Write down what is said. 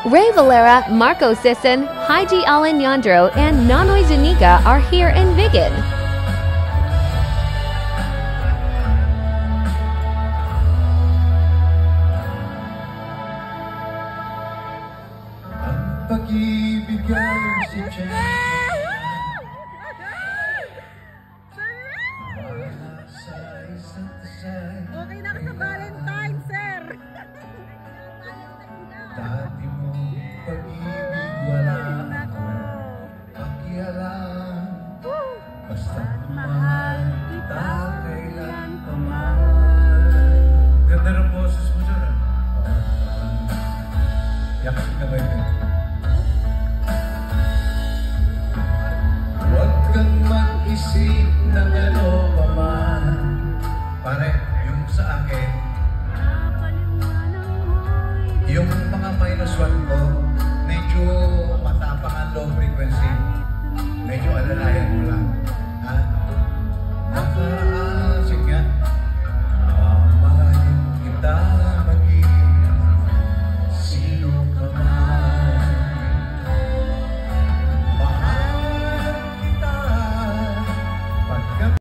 Ray Valera, Marco Sisson, Haji Alejandro, and Nanoy Zuniga are here in Vigan. Pag-ibig ay si okay na ka sa Valentine, sir! Dati mong pag-ibig wala akong pakialam. Basta't mahal kita kailan pa man. Ganda ng boses mo dyan, yakap ka ba yun? Huwag kang mag-isip ng ano pa man. Pare, yung sa akin, yung mga -1 ko, medyo matapang ang low frequency. Medyo alalayan